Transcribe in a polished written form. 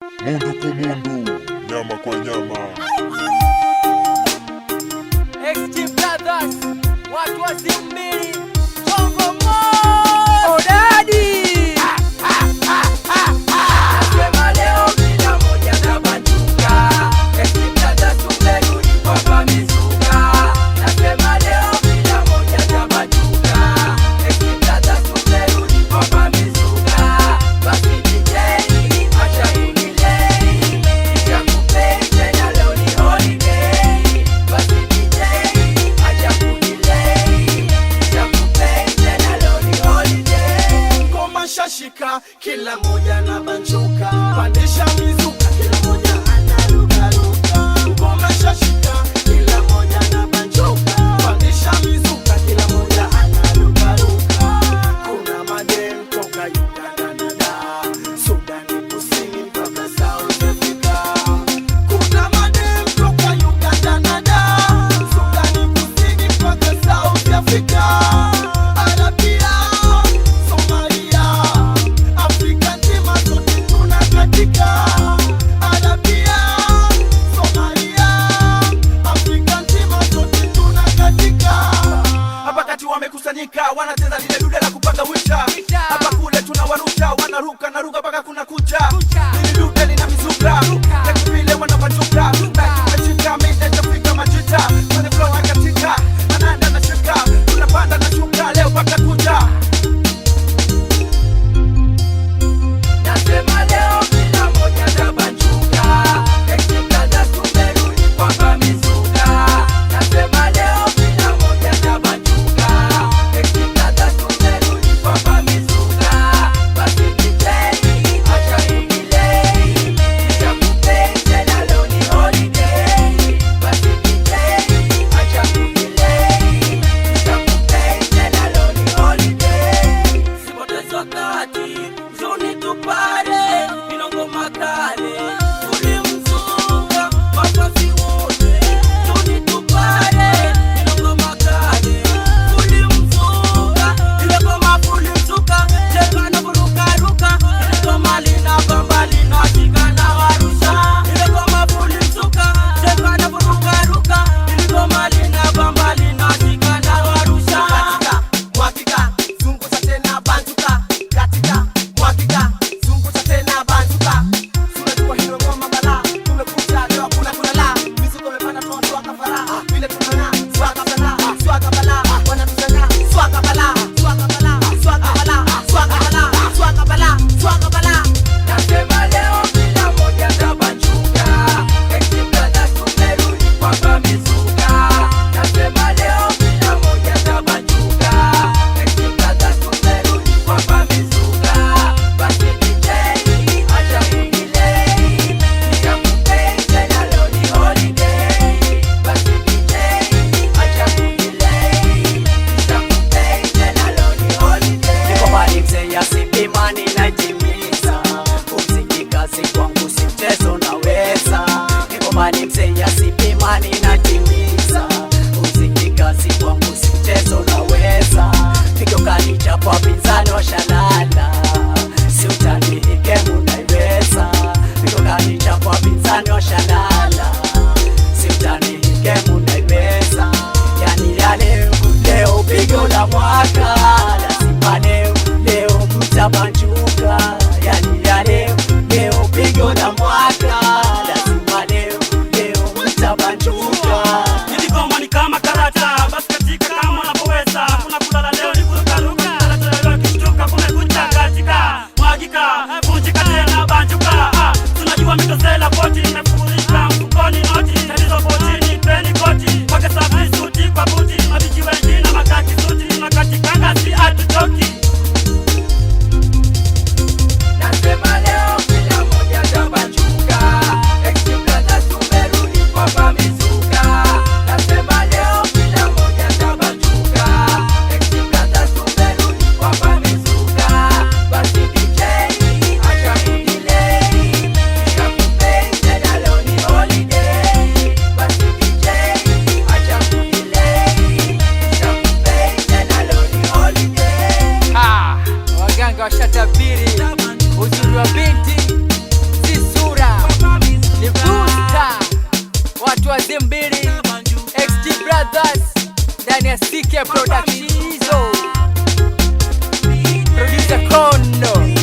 Mundu kumundu, nyama kwa nyama. XG Brothers, watu wa Zimbili, Tongo Mo, Odadi. Nasema leo kila moja na banduka, XG Brothers tumerudi kwa pamizuka. Nasema leo kila moja na banduka, XG Brothers tumerudi kwa pamizuka. Basi DJ, acha kunilei, nitakupei tena leo ni holiday. Basi DJ, acha kunilei, nitakupei tena leo ni holiday. Ngoma shashika, kila moja na banjuka, pandisha mizuka, kila moja anarukaruka. Ngoma shashika, kila moja na banjuka, pandisha mizuka, kila moja anarukaruka. Kuna madem toka Uganda na Dar, Sudani Kusini mpaka South Africa. Kuna madem toka Uganda na Dar, Sudani Kusini mpaka South Africa. Arabia, Somalia, Afrika nzima zote tunakatika. Arabia, Somalia, Afrika nzima zote tunakatika. Hapa kati wamekusanyika, wanacheza lile dude la kupanga wita. Hapa kule tunawarusha, wanaruka na ruka mpaka kuna kucha. Lile dude lina mizuka, ya vile wanapachuka. Tumeshika mide tafika majita, kwenye flow hakatika. Ananda na shika, tunapanda na shuka, leo pata kuja. Nasema leo kila moja na banduka, XG Brothers tumerudi kwa pamizuka. Nasema leo kila moja na banduka, XG Brothers tumerudi kwa pamizuka. Basi DJ, acha kunilei, nitakupei tena leo ni holiday. Basi DJ, acha kunilei, nitakupei tena leo ni holiday. Sipoteze wakati, njoni tupare, milongo makale, tulimzuka wakazi wote. Njoni tupare, milongo makale, tulimzuka, ile goma tulimzuka, cheka na kurukaruka, ile goma lina bamba linashika na warusha. Ile goma tulimzuka, cheka na kurukaruka, ile goma lina bamba linashika na warusha. Katika, mwakika, zunguza tena banzuka. Katika, mwakika, zunguza tena banzuka. Tunajua hilo ngoma bala, tumekuja leo hakuna kulala. Mizuko imepanda tunaswaka fara, vile tunang'aa, swaka bala, swaka bala. Wanatuzana, swaka bala, swaka bala, swaka bala, swaka bala, swaka bala, swaka bala. Nasema leo kila moja na banduka, XG Brothers tumerudi kwa pamizuka. Nasema leo kila moja na banduka, XG Brothers tumerudi kwa pamizuka. Basi DJ, acha kunilei, nitakupei tena leo ni holiday. Basi DJ, acha kunilei, nitakupei tena leo ni holiday. Niko mbali mzee ya sipimani najimiza, kumziki kazi kwangu si mchezo naweza. Niko mbali mzee ya sipimani najimiza, kumziki kazi kwangu si mchezo naweza. Pigo kanichapa pinzani washalala, si utanihike munaiweza. Pigo kanichapa pinzani washalala, si utanihike munaiweza. Yani yale leo pigo la mwaka, lazima leo mtabanjuka. Yani yale leo pigo la mwaka, lazima leo mtabanjuka. Hili goma ni kama karata, basi katika kama unavyoweza. Kuna kulala leo ni kurukaruka, leo kishtuka kumekucha. wazee mbili XG Brothers ndani ya CK Production hizo. Producer Kono